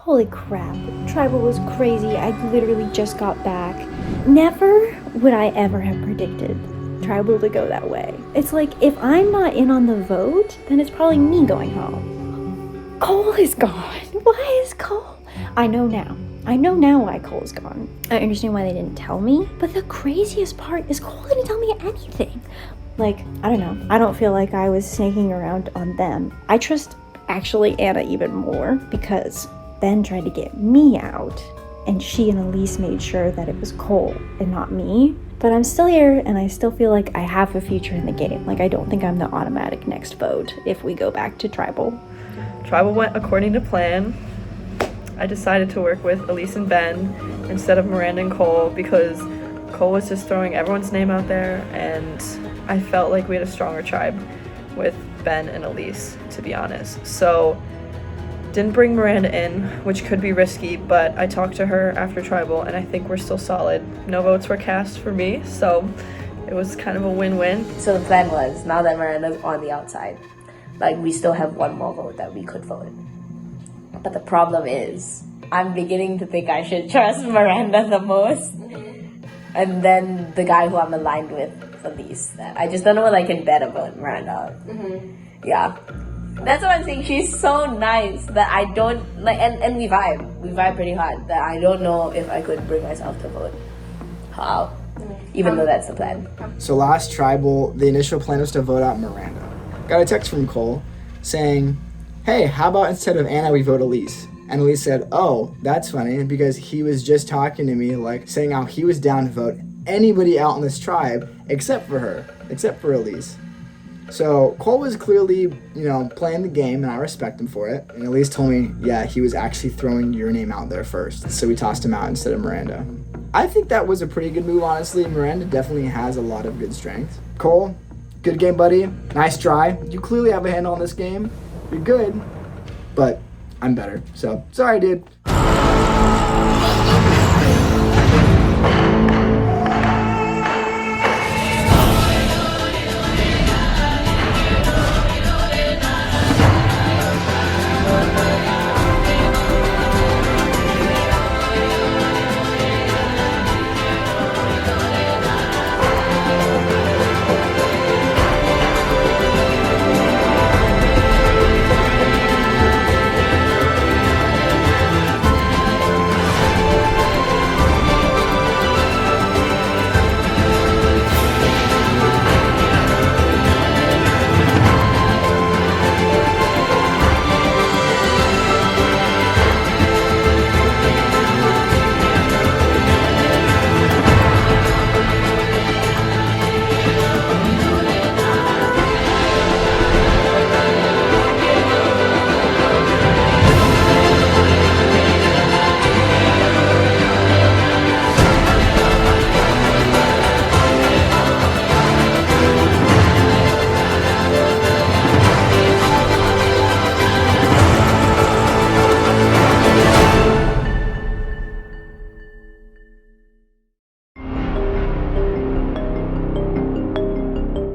Holy crap, Tribal was crazy. I literally just got back. Never would I ever have predicted Tribal to go that way. It's like, if I'm not in on the vote, then it's probably me going home. Cole is gone. Why is Cole? I know now why Cole's gone. I understand why they didn't tell me, but the craziest part is Cole didn't tell me anything. Like, I don't know. I don't feel like I was snaking around on them. I trust actually Anna even more because Ben tried to get me out and she and Elise made sure that it was Cole and not me. But I'm still here and I still feel like I have a future in the game. Like, I don't think I'm the automatic next vote if we go back to Tribal. Tribal went according to plan. I decided to work with Elise and Ben instead of Miranda and Cole because Cole was just throwing everyone's name out there and I felt like we had a stronger tribe with Ben and Elise, to be honest. So didn't bring Miranda in, which could be risky, but I talked to her after Tribal and I think we're still solid. No votes were cast for me, so it was kind of a win-win. So the plan was, now that Miranda's on the outside, like, we still have one more vote that we could vote. But the problem is, I'm beginning to think I should trust Miranda the most. And then the guy who I'm aligned with, Elise. I just don't know what I can bet about Miranda. Yeah. That's what I'm saying. She's so nice that I don't, like, and we vibe pretty hard, that I don't know if I could bring myself to vote her out, even though that's the plan. So last Tribal, the initial plan was to vote out Miranda. Got a text from Cole saying, hey, how about instead of Anna, we vote Elise? And Elise said, oh, that's funny, because he was just talking to me, like, saying how he was down to vote anybody out in this tribe except for her, except for Elise. So Cole was clearly, playing the game, and I respect him for it. And Elise told me, yeah, he was actually throwing your name out there first. So we tossed him out instead of Miranda. I think that was a pretty good move, honestly. Miranda definitely has a lot of good strengths. Cole, good game, buddy. Nice try. You clearly have a handle on this game. You're good, but I'm better. So, sorry, dude.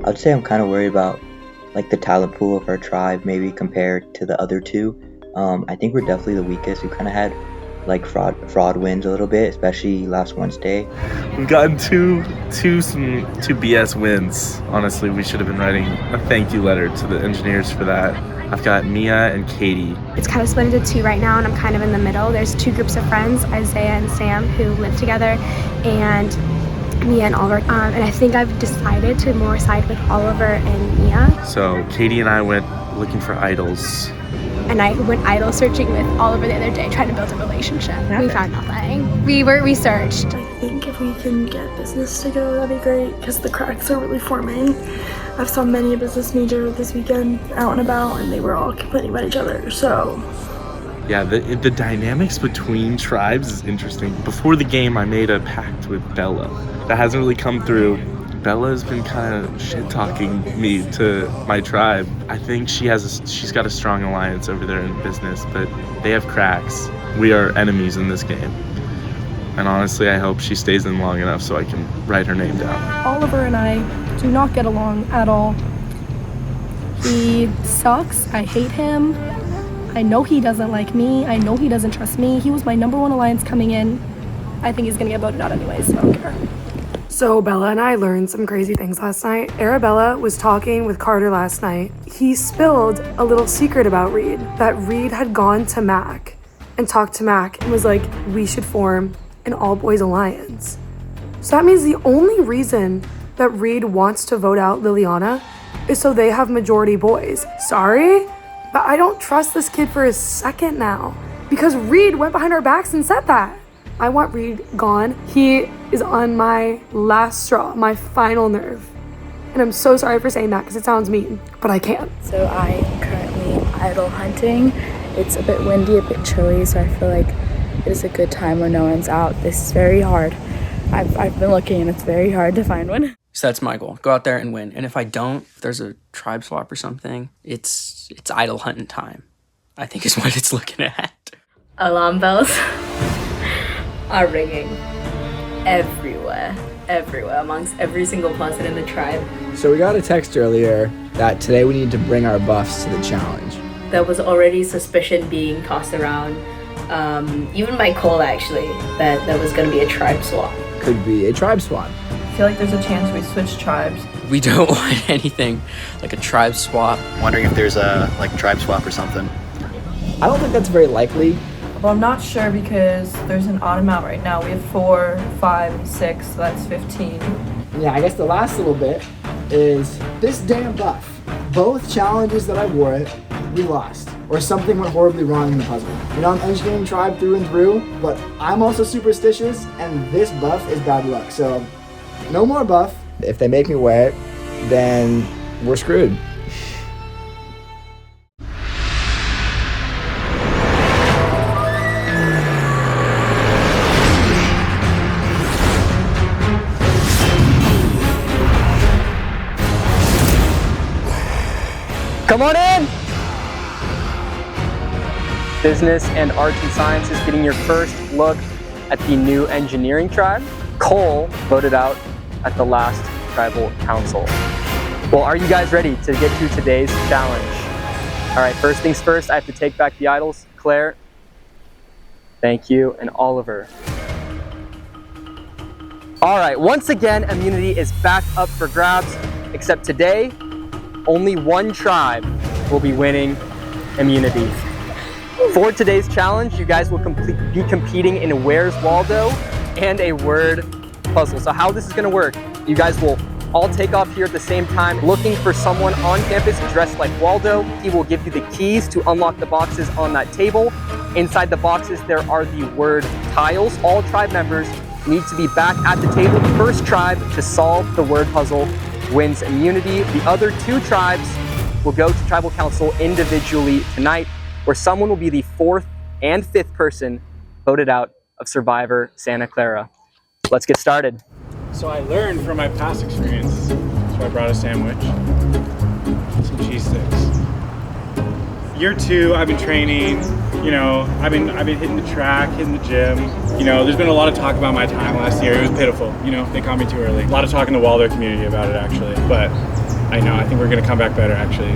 I'd say I'm kind of worried about like the talent pool of our tribe, maybe compared to the other two. I think we're definitely the weakest. We kind of had like fraud wins a little bit, especially last Wednesday. We've gotten two BS wins. Honestly, we should have been writing a thank you letter to the engineers for that. I've got Mia and Katie. It's kind of split into two right now, and I'm kind of in the middle. There's two groups of friends, Isaiah and Sam, who live together, and Mia and Oliver. And I think I've decided to more side with Oliver and Mia. So Katie and I went looking for idols. And I went idol searching with Oliver the other day, trying to build a relationship. We found nothing. We researched. I think if we can get business to go, that'd be great, because the cracks are really forming. I've saw many a business major this weekend out and about, and they were all complaining about each other, so. Yeah, the dynamics between tribes is interesting. Before the game, I made a pact with Bella. That hasn't really come through. Bella's been kind of shit-talking me to my tribe. I think she's got a strong alliance over there in business, but they have cracks. We are enemies in this game. And honestly, I hope she stays in long enough so I can write her name down. Oliver and I do not get along at all. He sucks. I hate him. I know he doesn't like me. I know he doesn't trust me. He was my #1 alliance coming in. I think he's gonna get voted out anyways, so I don't care. So Bella and I learned some crazy things last night. Arabella was talking with Carter last night. He spilled a little secret about Reed, that Reed had gone to Mac and talked to Mac and was like, we should form an all-boys alliance. So that means the only reason that Reed wants to vote out Liliana is so they have majority boys. Sorry, but I don't trust this kid for a second now because Reed went behind our backs and said that. I want Reed gone. He is on my last straw, my final nerve. And I'm so sorry for saying that because it sounds mean, but I can't. So I am currently idle hunting. It's a bit windy, a bit chilly, so I feel like it is a good time when no one's out. This is very hard. I've been looking and it's very hard to find one. So that's my goal. Go out there and win. And if I don't, if there's a tribe swap or something, it's idle hunting time, I think is what it's looking at. Alarm bells are ringing everywhere, amongst every single person in the tribe. So we got a text earlier that today we need to bring our buffs to the challenge. There was already suspicion being tossed around, even by Cole actually, that there was going to be a tribe swap. Could be a tribe swap. I feel like there's a chance we switch tribes. We don't want anything like a tribe swap. Wondering if there's a tribe swap or something. I don't think that's very likely. Well, I'm not sure because there's an odd amount right now. We have 4, 5, 6, so that's 15. Yeah, I guess the last little bit is this damn buff. Both challenges that I wore it, we lost. Or something went horribly wrong in the puzzle. You know, I'm engineering tribe through and through, but I'm also superstitious, and this buff is bad luck. So, no more buff. If they make me wear it, then we're screwed. Come on in! Business and Arts and Sciences getting your first look at the new engineering tribe. Cole voted out at the last tribal council. Well, are you guys ready to get to today's challenge? All right, first things first, I have to take back the idols. Claire, thank you, and Oliver. All right, once again, immunity is back up for grabs, except today, only one tribe will be winning immunity. For today's challenge, you guys will be competing in Where's Waldo and a word puzzle. So how this is gonna work, you guys will all take off here at the same time, looking for someone on campus dressed like Waldo. He will give you the keys to unlock the boxes on that table. Inside the boxes, there are the word tiles. All tribe members need to be back at the table. The first tribe to solve the word puzzle wins immunity. The other 2 tribes will go to tribal council individually tonight, where someone will be the 4th and 5th person voted out of Survivor Santa Clara. Let's get started. So I learned from my past experience, so I brought a sandwich, some cheese sticks. Year 2, I've been training, you know, I've been hitting the track, hitting the gym. You know, there's been a lot of talk about my time last year. It was pitiful, you know, they caught me too early. A lot of talk in the Waldo community about it actually, but I think we're gonna come back better actually.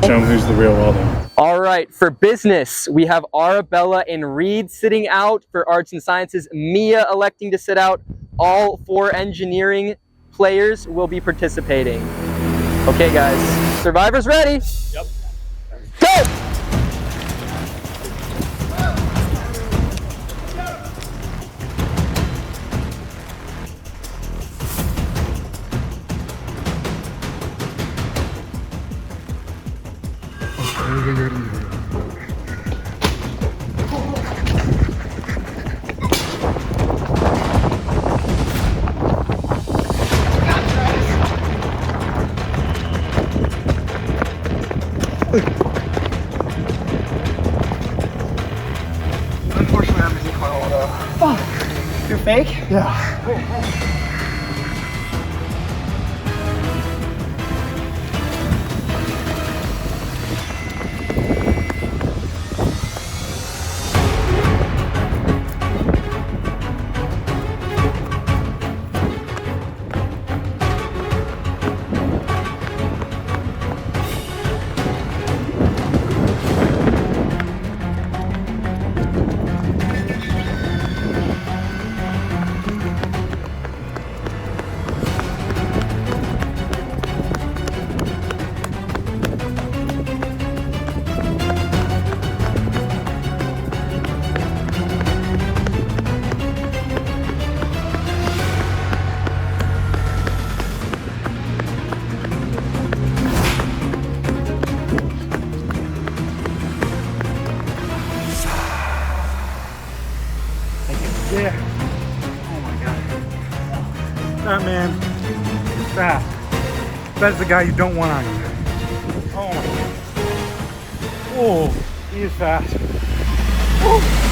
Show them who's the real Waldo. All right, for business, we have Arabella and Reed sitting out. For Arts and Sciences, Mia electing to sit out. All 4 engineering players will be participating. Okay guys, Survivor's ready. Yep. Go! Unfortunately, I'm missing Carl. Oh, you're fake? Yeah. That's the guy you don't want on you. Oh my God. Oh, he is fast. Oh.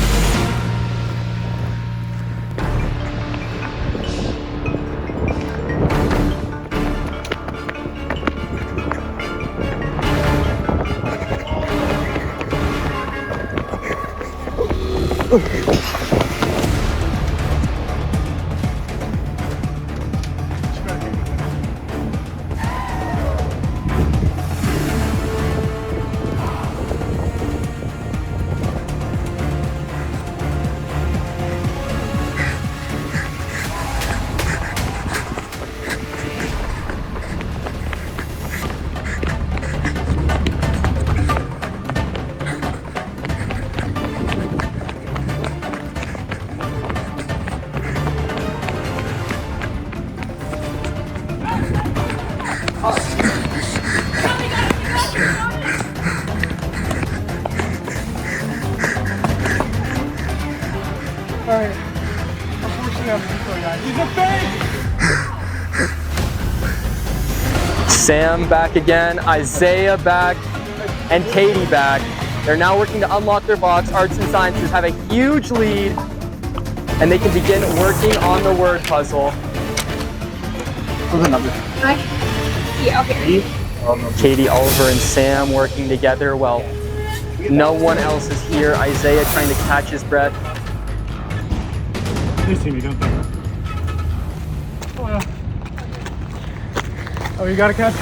Alright. Unfortunately, I'm just going on. He's a fake! Sam back again, Isaiah back, and Katie back. They're now working to unlock their box. Arts and Sciences have a huge lead, and they can begin working on the word puzzle. What's the number? Yeah, okay. Katie, Oliver, and Sam working together. Well, no one else is here. Isaiah trying to catch his breath. They see me, don't they? Oh, yeah. Oh, you gotta catch it.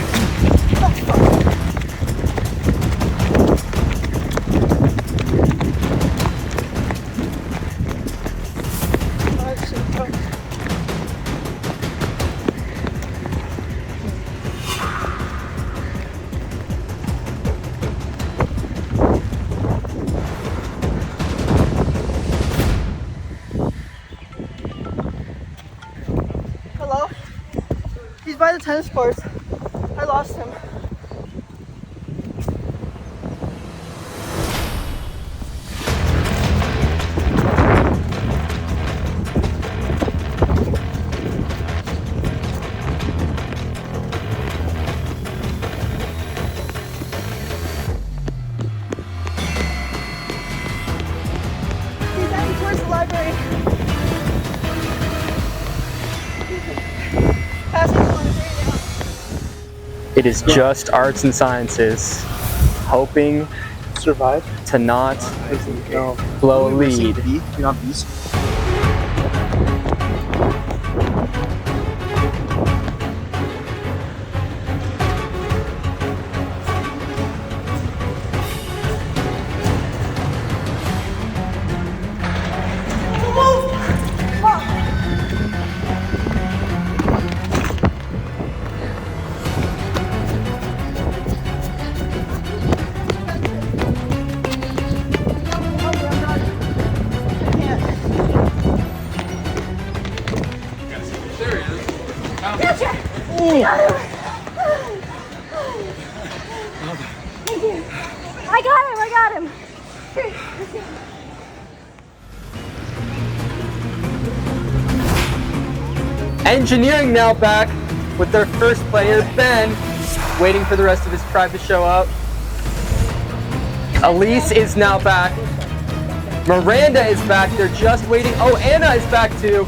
Hello? He's by the tennis courts. I lost him. He's heading towards the library. It is just Arts and Sciences, hoping Survive to not blow a lead. B, you're not B's. I got him. Engineering now back with their first player, Ben, waiting for the rest of his tribe to show up. Elise is now back. Miranda is back. They're just waiting. Oh, Anna is back too.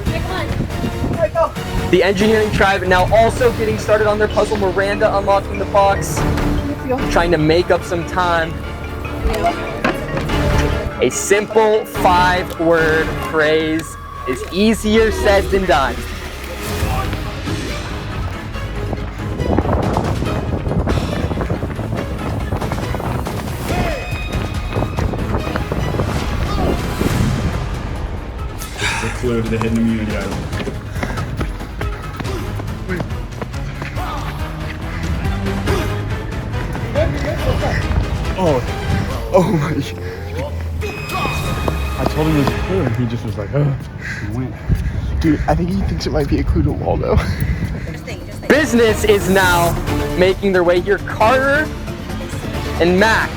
The engineering tribe now also getting started on their puzzle. Miranda unlocking the box, trying to make up some time. A simple 5-word phrase is easier said than done. The clue to the hidden immunity item. Oh my. I told him it was a clue and he just was like, oh, and went. Dude, I think he thinks it might be a clue to Waldo. Business is now making their way here. Carter and Mac.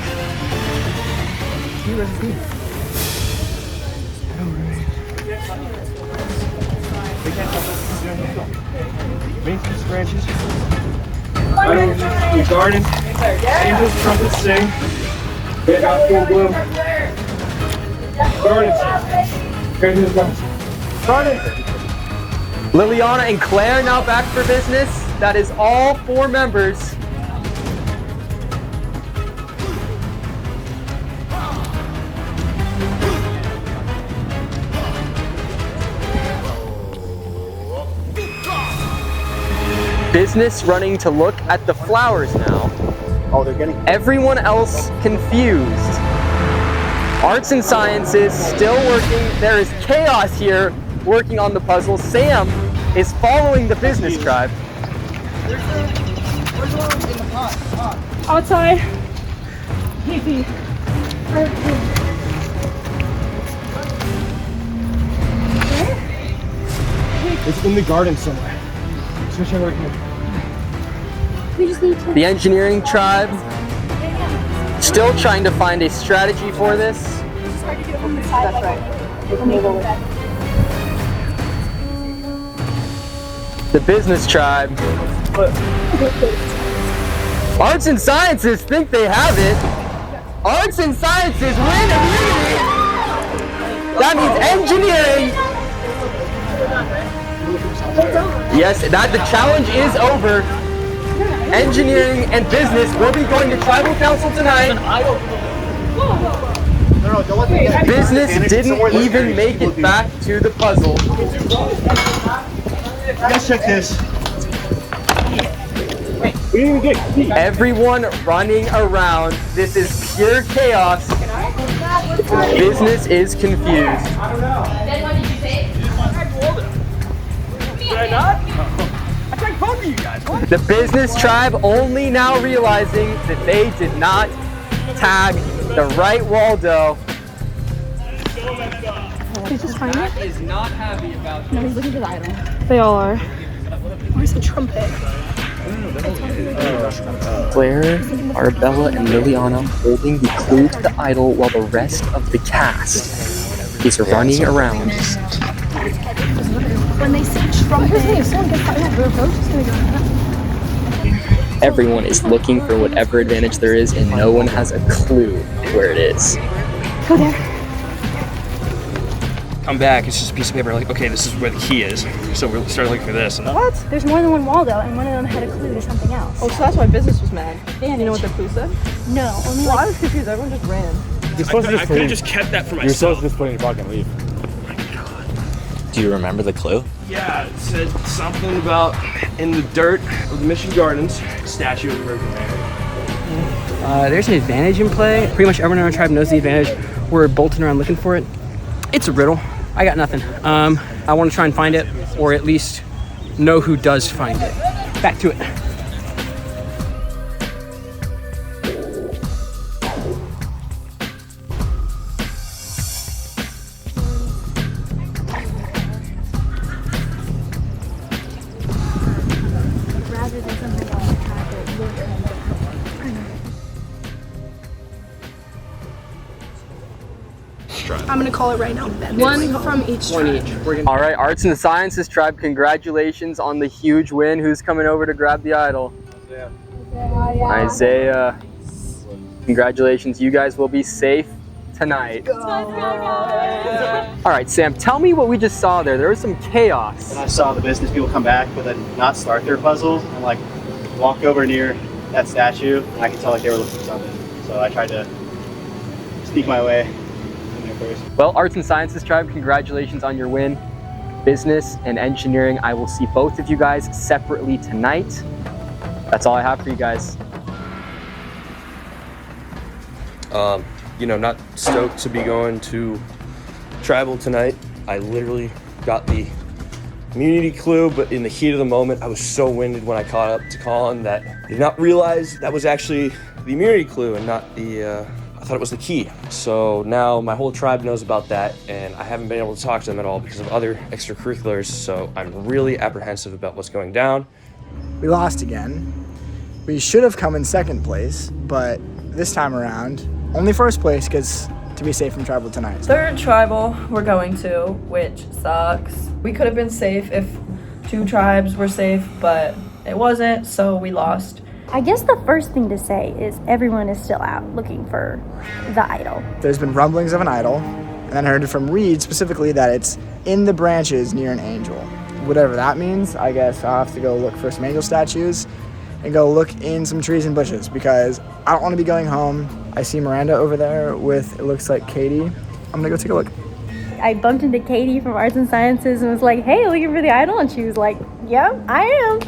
Make some scratches. The garden. Angels, trumpets sing. We got full bloom. Garden. Garden. Liliana and Claire now back for business. That is all 4 members. Business running to look at the flowers now. Oh, they're getting... Everyone else confused. Arts and sciences still working. There is chaos here working on the puzzle. Sam is following the business tribe. Outside. It's in the garden somewhere. Switch over here. We just need to. The engineering tribe still trying to find a strategy for this. It's hard to get it from the side. That's right. The business tribe. Arts and sciences think they have it. Arts and sciences win immunity. That means engineering. Yes, that the challenge is over. Engineering and business will be going to tribal council tonight. Business didn't even make it back to the puzzle. Let's check this. Everyone running around. This is pure chaos. Business is confused. Then what did you say? Did I not? I tried poking you guys. What? The business tribe only now realizing that they did not tag the right Waldo. He's just finding it. Is not happy about this. No, he's looking for the item. They all are. Where's the trumpet? Claire, Arabella, and Liliana holding the clue to the idol while the rest of the cast is running around. When they say trumpet, Everyone is looking for whatever advantage there is, and no one has a clue where it is. Go there. Come back, it's just a piece of paper, like, okay, this is where the key is. So we'll start looking for this. And What? There's more than one Waldo, and one of them had a clue to something else. Oh, so that's why business was mad. You know what the clue said? No, only Well, I like. was confused. Everyone just ran. You're supposed to I just could put have it. just kept that for You're supposed myself. to just put it in your pocket and leave. Do you remember the clue? Yeah, it said something about in the dirt of the Mission Gardens, statue of the Virgin Mary. There's an advantage in play. Pretty much everyone in our tribe knows the advantage. We're bolting around looking for it. It's a riddle. I got nothing. I want to try and find it, or at least know who does find it. Back to it. Rather than something else, try to look and I'm gonna call it right now. One from each tribe. All right, Arts and Sciences tribe, congratulations on the huge win. Who's coming over to grab the idol? Isaiah. Congratulations, you guys will be safe tonight. All right, Sam, tell me what we just saw there. There was some chaos. And I saw the business people come back but then not start their puzzle and like walk over near that statue, and I could tell like they were looking for something. So I tried to sneak my way in there first. Well, Arts and Sciences tribe, congratulations on your win. Business and engineering, I will see both of you guys separately tonight. That's all I have for you guys. You know, not stoked to be going to tribal tonight. I literally got the immunity clue, but in the heat of the moment, I was so winded when I caught up to Colin that I did not realize that was actually the immunity clue and not the, I thought it was the key. So now my whole tribe knows about that, and I haven't been able to talk to them at all because of other extracurriculars, so I'm really apprehensive about what's going down. We lost again. We should have come in second place, but this time around, only first place because to be safe from tribal tonight. Third tribal we're going to, which sucks. We could have been safe if 2 tribes were safe, but it wasn't, so we lost. I guess the first thing to say is everyone is still out looking for the idol. There's been rumblings of an idol, and then I heard from Reed specifically that it's in the branches near an angel. Whatever that means, I guess I'll have to go look for some angel statues and go look in some trees and bushes because I don't want to be going home. I see Miranda over there with, it looks like Katie. I'm gonna go take a look. I bumped into Katie from Arts and Sciences and was like, hey, looking for the idol? And she was like, yeah, I am.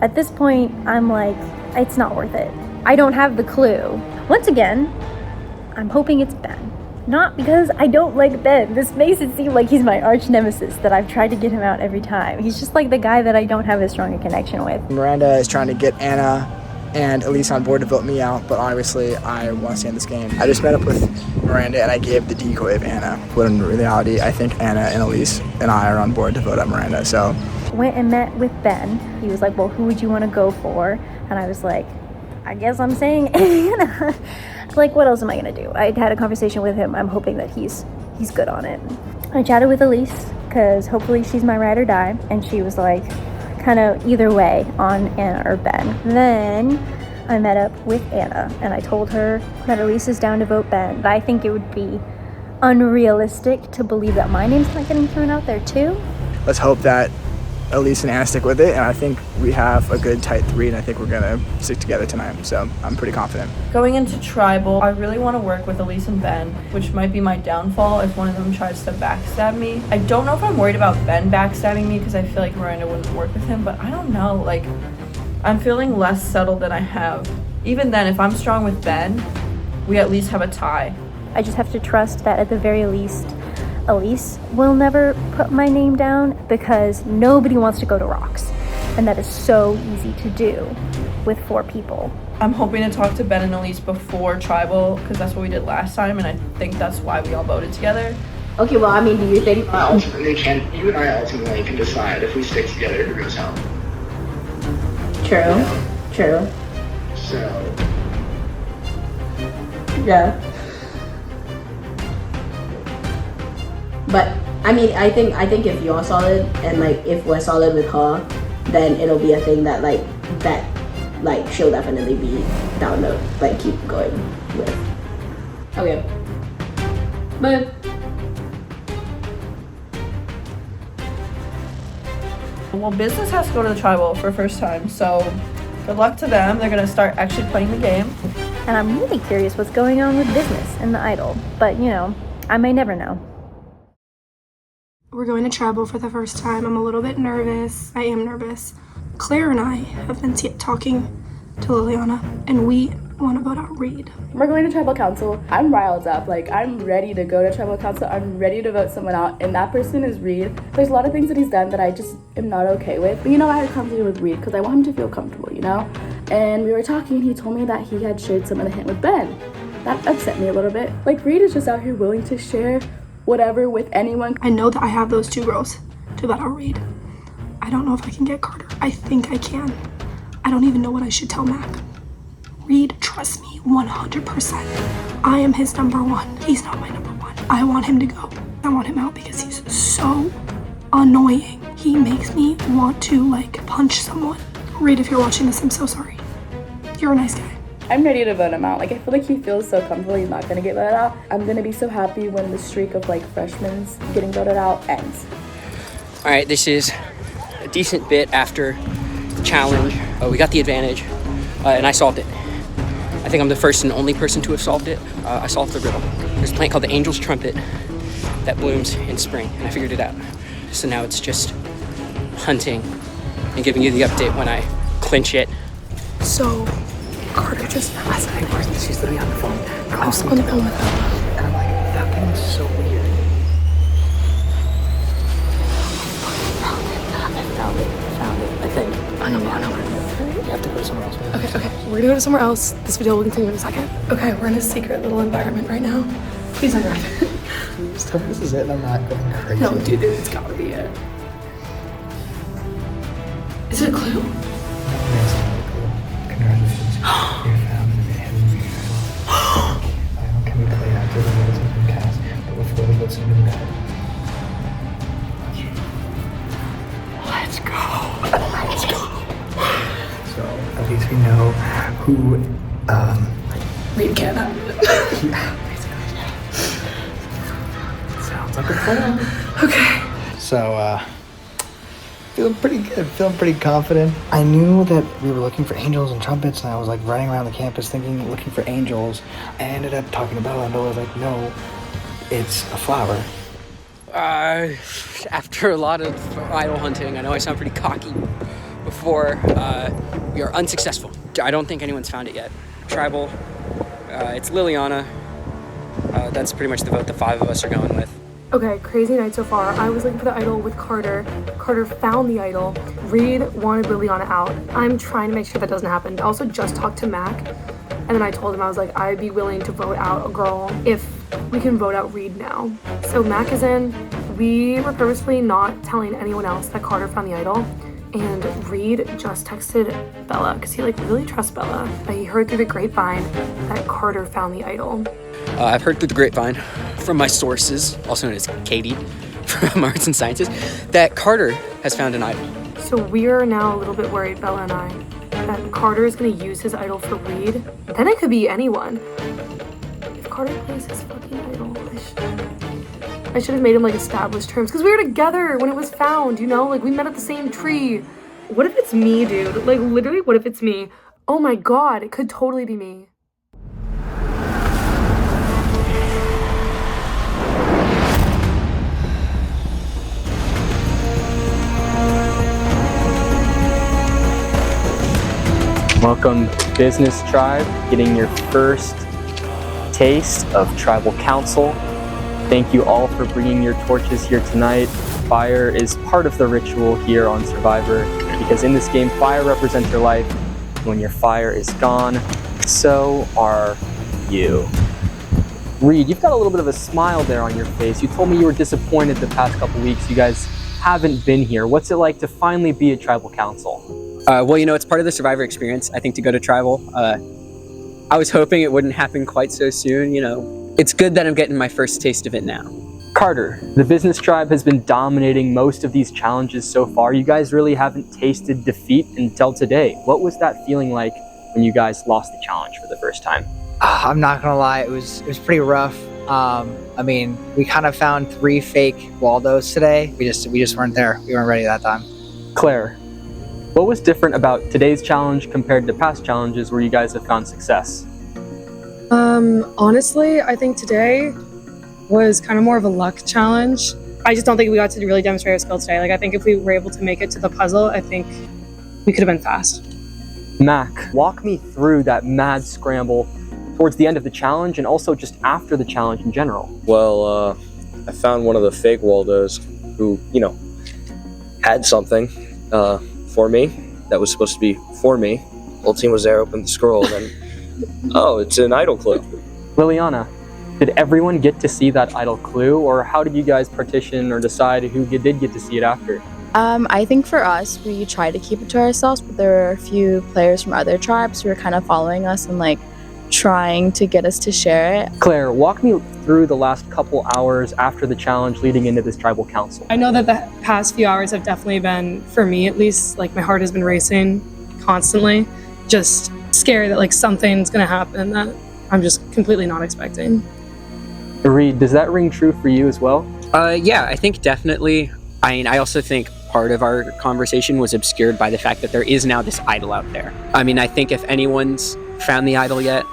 At this point, I'm like, it's not worth it. I don't have the clue. Once again, I'm hoping it's Ben. Not because I don't like Ben. This makes it seem like he's my arch nemesis, that I've tried to get him out every time. He's just like the guy that I don't have as strong a connection with. Miranda is trying to get Anna and Elise on board to vote me out, but obviously I want to stay in this game. I just met up with Miranda and I gave the decoy of Anna, but in reality, I think Anna and Elise and I are on board to vote out Miranda, so. Went and met with Ben. He was like, well, who would you want to go for? And I was like, I guess I'm saying Anna. Like, what else am I gonna do? I had a conversation with him. I'm hoping that he's good on it. I chatted with Elise, because hopefully she's my ride or die. And she was like, kind of either way on Anna or Ben. Then I met up with Anna, and I told her that Elise is down to vote Ben. But I think it would be unrealistic to believe that my name's not getting thrown out there too. Let's hope that Elise and Anna stick with it, and I think we have a good tight 3, and I think we're gonna stick together tonight, so I'm pretty confident. Going into tribal, I really want to work with Elise and Ben, which might be my downfall if one of them tries to backstab me. I don't know if I'm worried about Ben backstabbing me because I feel like Miranda wouldn't work with him, but I don't know, like, I'm feeling less settled than I have. Even then, if I'm strong with Ben, we at least have a tie. I just have to trust that at the very least, Elise will never put my name down because nobody wants to go to rocks. And that is so easy to do with 4 people. I'm hoping to talk to Ben and Elise before tribal because that's what we did last time, and I think that's why we all voted together. Okay, well, I mean, do you think... You and I ultimately can decide if we stick together who goes home. True. So... Yeah. But I mean, I think if you're solid and like if we're solid with her, then it'll be a thing that she'll definitely be down to like keep going with. Okay. But well, business has to go to the tribal for first time, so good luck to them. They're gonna start actually playing the game. And I'm really curious what's going on with business and the idol, but you know, I may never know. We're going to tribal for the first time. I'm a little bit nervous. I am nervous. Claire and I have been talking to Liliana, and we want to vote out Reed. We're going to tribal council. I'm riled up. Like, I'm ready to go to tribal council. I'm ready to vote someone out, and that person is Reed. There's a lot of things that he's done that I just am not okay with. But you know, I had a conversation with Reed because I want him to feel comfortable, you know? And we were talking, and he told me that he had shared some of the hint with Ben. That upset me a little bit. Like, Reed is just out here willing to share whatever with anyone. I know that I have those 2 girls to vote out Reed. I don't know if I can get Carter. I think I can. I don't even know what I should tell Mac. Reed trusts me 100%. I am his number 1. He's not my number 1. I want him to go. I want him out because he's so annoying. He makes me want to like punch someone. Reed, if you're watching this, I'm so sorry. You're a nice guy. I'm ready to vote him out. Like, I feel like he feels so comfortable he's not gonna get voted out. I'm gonna be so happy when the streak of like freshmen getting voted out ends. All right, this is a decent bit after the challenge. We got the advantage, and I solved it. I think I'm the first and only person to have solved it. I solved the riddle. There's a plant called the angel's trumpet that blooms in spring, and I figured it out. So now it's just hunting and giving you the update when I clinch it. So, Carter just asked me. She's literally on the phone. I was on the phone with her. And I'm like, that thing is so weird. I found it, I think. I know. You have to go somewhere else. Okay. We're gonna go to somewhere else. This video will continue in a second. Okay, we're in a secret little environment right now. Please don't drive. Please tell me this is it and I'm not going crazy. No, dude, it's gotta be it. Is it a clue? Congratulations. You found the hidden final can be played after the votes have been cast, but before the votes have been read. Let's go. So at least we know who Reed can't have it. sounds like a plan. Okay. So, feeling pretty good, feeling pretty confident. I knew that we were looking for angels and trumpets, and I was like running around the campus looking for angels. I ended up talking to Bella, and Bella was like, no, it's a flower. After a lot of idol hunting, I know I sound pretty cocky before, we are unsuccessful. I don't think anyone's found it yet. Tribal, it's Liliana. That's pretty much the vote the 5 of us are going with. Okay, crazy night so far. I was looking for the idol with Carter. Carter found the idol. Reed wanted Liliana out. I'm trying to make sure that doesn't happen. I also just talked to Mac, and then I told him, I was like, I'd be willing to vote out a girl if we can vote out Reed now. So Mac is in. We were purposely not telling anyone else that Carter found the idol. And Reed just texted Bella, because he really trusts Bella. He heard through the grapevine that Carter found the idol. I've heard through the grapevine from my sources, also known as Katie from Arts and Sciences, that Carter has found an idol. So we're now a little bit worried, Bella and I, that Carter is going to use his idol for Reed. Then it could be anyone. If Carter plays his fucking idol, I should have made him established terms, because we were together when it was found, you know? We met at the same tree. What if it's me, dude? Literally, what if it's me? Oh my god, it could totally be me. Welcome, Business Tribe, getting your first taste of Tribal Council. Thank you all for bringing your torches here tonight. Fire is part of the ritual here on Survivor, because in this game, fire represents your life. When your fire is gone, so are you. Reed, you've got a little bit of a smile there on your face. You told me you were disappointed the past couple weeks. You guys haven't been here. What's it like to finally be at Tribal Council? Well, it's part of the Survivor experience, I think, to go to Tribal. I was hoping it wouldn't happen quite so soon, It's good that I'm getting my first taste of it now. Carter, the Business Tribe has been dominating most of these challenges so far. You guys really haven't tasted defeat until today. What was that feeling like when you guys lost the challenge for the first time? I'm not gonna lie, it was pretty rough. We kind of found 3 fake Waldos today. We just weren't there. We weren't ready that time. Claire, what was different about today's challenge compared to past challenges where you guys have found success? Honestly, I think today was kind of more of a luck challenge. I just don't think we got to really demonstrate our skills today. I think if we were able to make it to the puzzle, I think we could have been fast. Mac, walk me through that mad scramble towards the end of the challenge and also just after the challenge in general. Well, I found one of the fake Waldos who, had something for me that was supposed to be for me. The whole team was there, opened the scroll, and oh, it's an idol clue. Liliana, did everyone get to see that idol clue, or how did you guys partition or decide who did get to see it after? I think for us, we tried to keep it to ourselves, but there were a few players from other tribes who were kind of following us and trying to get us to share it. Claire, walk me through the last couple hours after the challenge leading into this Tribal Council. I know that the past few hours have definitely been, for me at least, my heart has been racing constantly. Just scared that something's gonna happen that I'm just completely not expecting. Reed, does that ring true for you as well? Yeah, I think definitely. I also think part of our conversation was obscured by the fact that there is now this idol out there. I think if anyone's found the idol yet,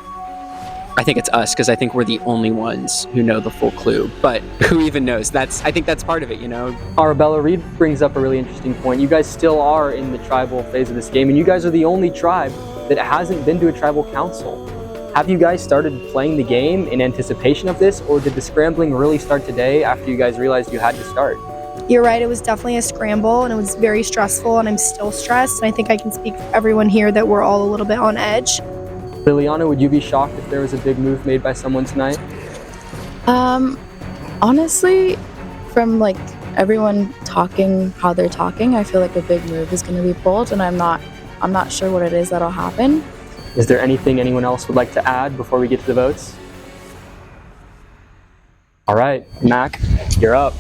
I think it's us, because I think we're the only ones who know the full clue. But who even knows? I think that's part of it, Arabella, Reed brings up a really interesting point. You guys still are in the tribal phase of this game, and you guys are the only tribe that hasn't been to a Tribal Council. Have you guys started playing the game in anticipation of this, or did the scrambling really start today after you guys realized you had to start? You're right, it was definitely a scramble, and it was very stressful, and I'm still stressed, and I think I can speak for everyone here that we're all a little bit on edge. Liliana, would you be shocked if there was a big move made by someone tonight? Honestly, from everyone talking how they're talking, I feel like a big move is going to be pulled, and I'm not sure what it is that'll happen. Is there anything anyone else would like to add before we get to the votes? All right, Mac, you're up.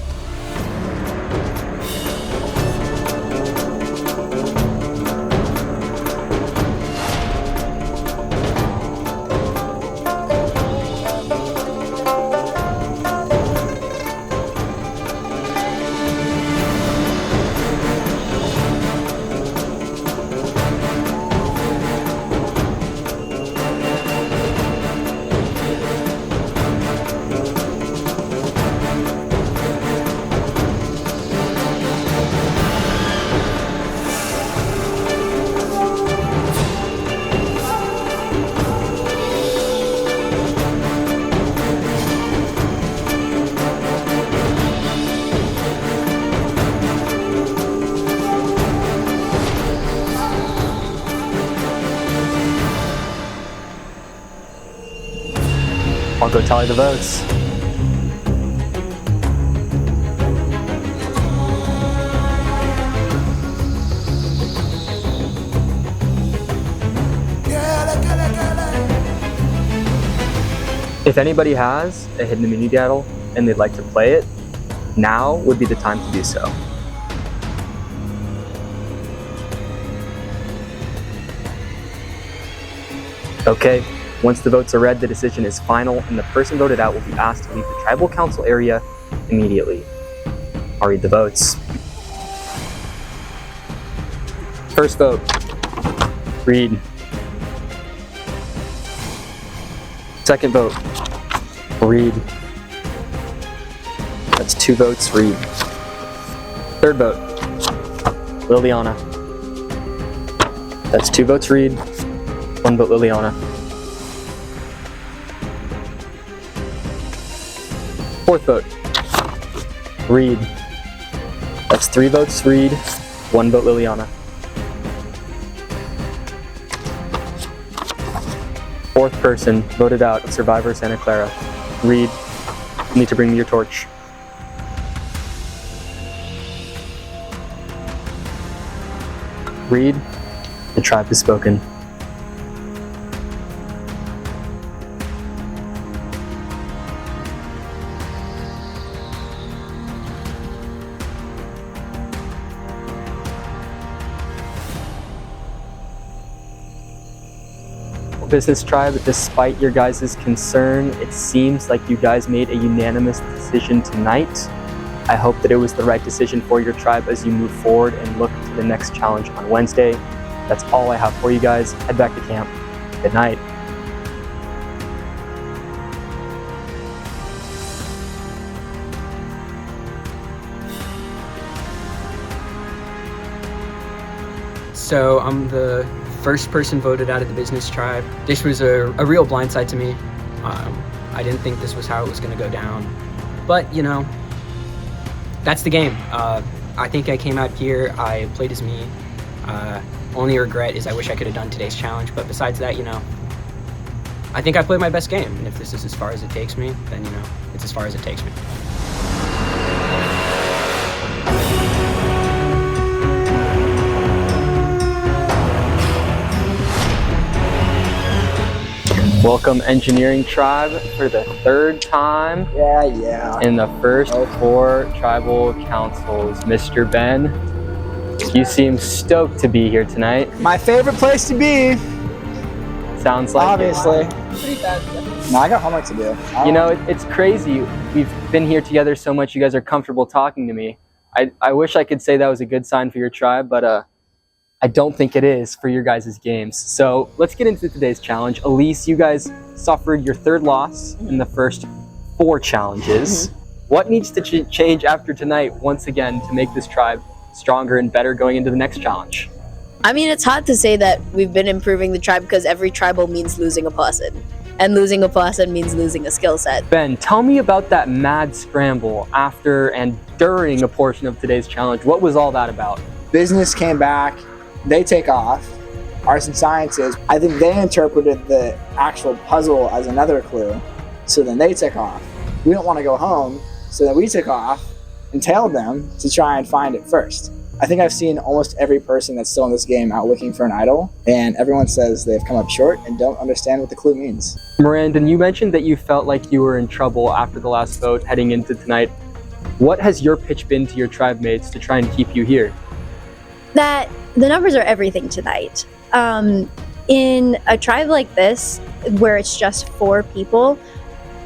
I'll go tally the votes. If anybody has a hidden immunity idol and they'd like to play it, now would be the time to do so. Okay, once the votes are read, the decision is final, and the person voted out will be asked to leave the tribal council area immediately. I'll read the votes. First vote, Reed. Second vote, Reed. That's 2 votes, Reed. Third vote, Liliana. That's 2 votes, Reed. 1 vote, Liliana. Fourth vote, Reed. That's 3 votes, Reed. 1 vote, Liliana. Fourth person voted out of Survivor Santa Clara. Reed, you need to bring me your torch. Reed, the tribe has spoken. Business tribe, despite your guys' concern, it seems like you guys made a unanimous decision tonight. I hope that it was the right decision for your tribe as you move forward and look to the next challenge on Wednesday. That's all I have for you guys. Head back to camp. Good night. So I'm the first person voted out of the business tribe. This was a real blindside to me. I didn't think this was how it was going to go down. But, you know, that's the game. I think I came out here, I played as me. Only regret is I wish I could have done today's challenge. But besides that, you know, I think I played my best game. And if this is as far as it takes me, then, you know, it's as far as it takes me. Welcome Engineering Tribe for the 3rd time. Yeah. In the first 4 tribal councils. Mr. Ben, you seem stoked to be here tonight. My favorite place to be. Sounds like obviously. Pretty bad. No, I got homework to do. You know, it's crazy. We've been here together so much. You guys are comfortable talking to me. I wish I could say that was a good sign for your tribe, but I don't think it is for your guys' games. So let's get into today's challenge. Elise, you guys suffered your 3rd loss in the first 4 challenges. What needs to change after tonight once again to make this tribe stronger and better going into the next challenge? I mean, it's hard to say that we've been improving the tribe because every tribal means losing a person. And losing a person means losing a skill set. Ben, tell me about that mad scramble after and during a portion of today's challenge. What was all that about? Business came back. They take off. Arts and sciences, I think they interpreted the actual puzzle as another clue, so then they took off. We don't want to go home, so then we took off and tailed them to try and find it first. I think I've seen almost every person that's still in this game out looking for an idol, and everyone says they've come up short and don't understand what the clue means. Miranda, you mentioned that you felt like you were in trouble after the last vote heading into tonight. What has your pitch been to your tribe mates to try and keep you here? That the numbers are everything tonight. In a tribe like this, where it's just 4 people,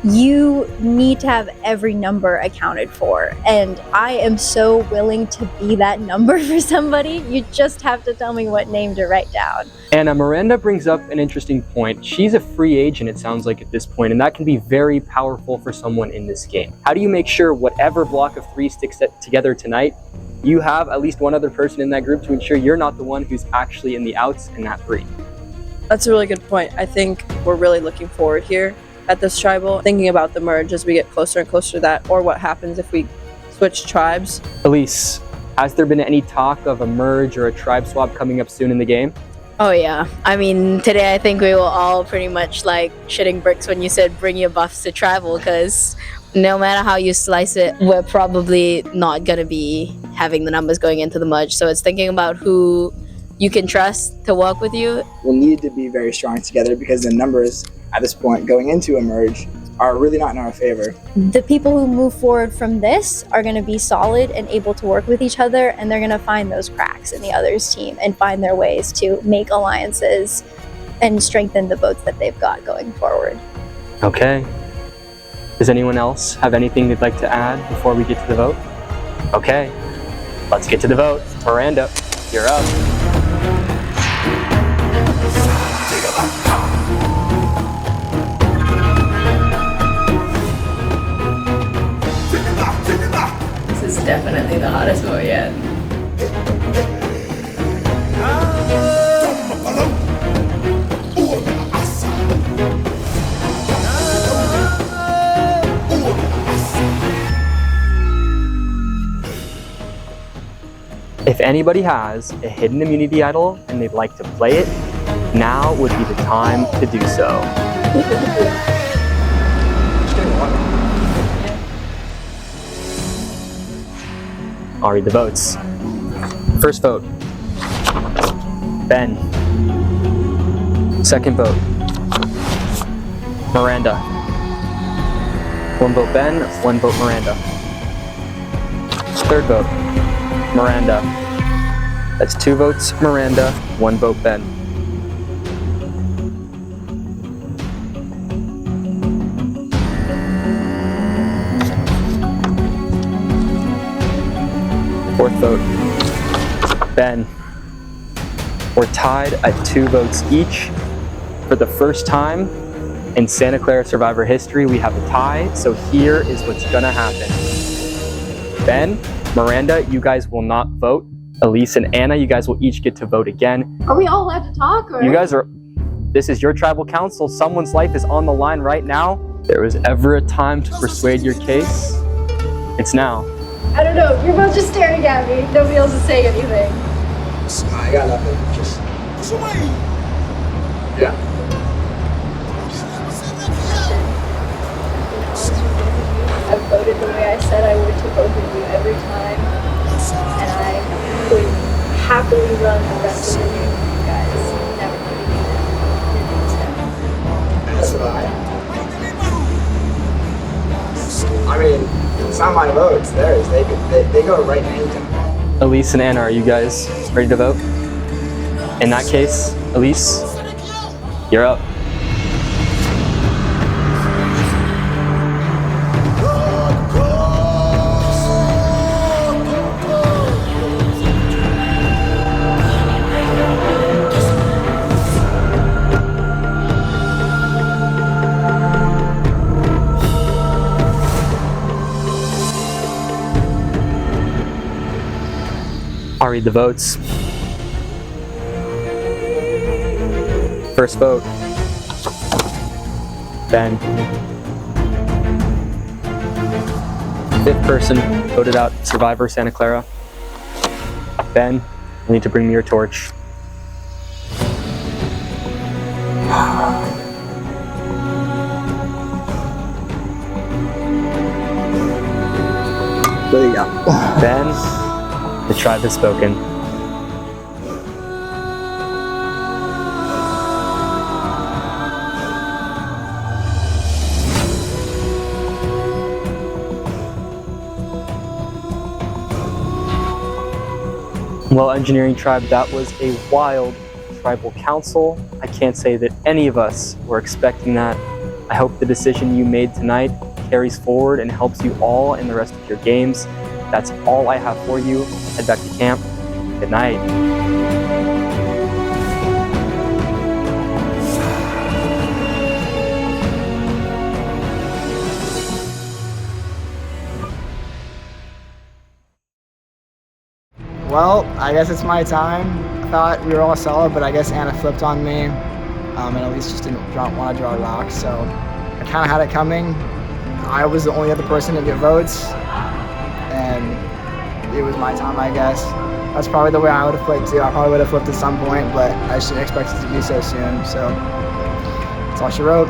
you need to have every number accounted for. And I am so willing to be that number for somebody. You just have to tell me what name to write down. Anna, Miranda brings up an interesting point. She's a free agent, it sounds like, at this point, and that can be very powerful for someone in this game. How do you make sure whatever block of 3 sticks together tonight, you have at least one other person in that group to ensure you're not the one who's actually in the outs in that 3? That's a really good point. I think we're really looking forward here at this tribal, thinking about the merge as we get closer and closer to that, or what happens if we switch tribes. Elise, has there been any talk of a merge or a tribe swap coming up soon in the game? Oh yeah. I mean, today I think we were all pretty much like shitting bricks when you said bring your buffs to travel, because no matter how you slice it, we're probably not gonna be having the numbers going into the merge. So it's thinking about who you can trust to work with you. We'll need to be very strong together because the numbers at this point going into a merge are really not in our favor. The people who move forward from this are going to be solid and able to work with each other, and they're going to find those cracks in the other's team and find their ways to make alliances and strengthen the votes that they've got going forward. Okay. Does anyone else have anything they'd like to add before we get to the vote? Okay, let's get to the vote. Miranda, you're up. This is definitely the hottest vote yet. If anybody has a hidden immunity idol and they'd like to play it, now would be the time to do so. I'll read the votes. First vote, Ben. Second vote, Miranda. 1 vote Ben, 1 vote Miranda. Third vote, Miranda. That's 2 votes Miranda, 1 vote Ben. Fourth vote, Ben. We're tied at 2 votes each. For the first time in Santa Clara Survivor history, we have a tie, so here is what's gonna happen. Ben, Miranda, you guys will not vote. Elise and Anna, you guys will each get to vote again. Are we all allowed to talk? Or? You guys are, this is your tribal council. Someone's life is on the line right now. If there was ever a time to persuade your case, it's now. I don't know. You're both just staring at me. Nobody else is saying anything. I got nothing. Just yeah. I've voted the way I said I would to both of you every time, and I would happily run the rest of the game with you guys. Never That's fine. I mean, it's not my vote, it's theirs. They go right anytime. Elise and Anna, are you guys ready to vote? In that case, Elise, you're up. I'll read the votes. First vote, Ben. Fifth person voted out, Survivor Santa Clara. Ben, you need to bring me your torch. There you go. Ben, the tribe has spoken. Well, Engineering Tribe, that was a wild tribal council. I can't say that any of us were expecting that. I hope the decision you made tonight carries forward and helps you all in the rest of your games. That's all I have for you. Head back to camp. Good night. Well, I guess it's my time. I thought we were all solid, but I guess Anna flipped on me, and Elise just didn't want to draw rocks, so I kind of had it coming. I was the only other person to get votes, and it was my time, I guess. That's probably the way I would have played too. I probably would have flipped at some point, but I just didn't expect it to be so soon. So that's all she wrote.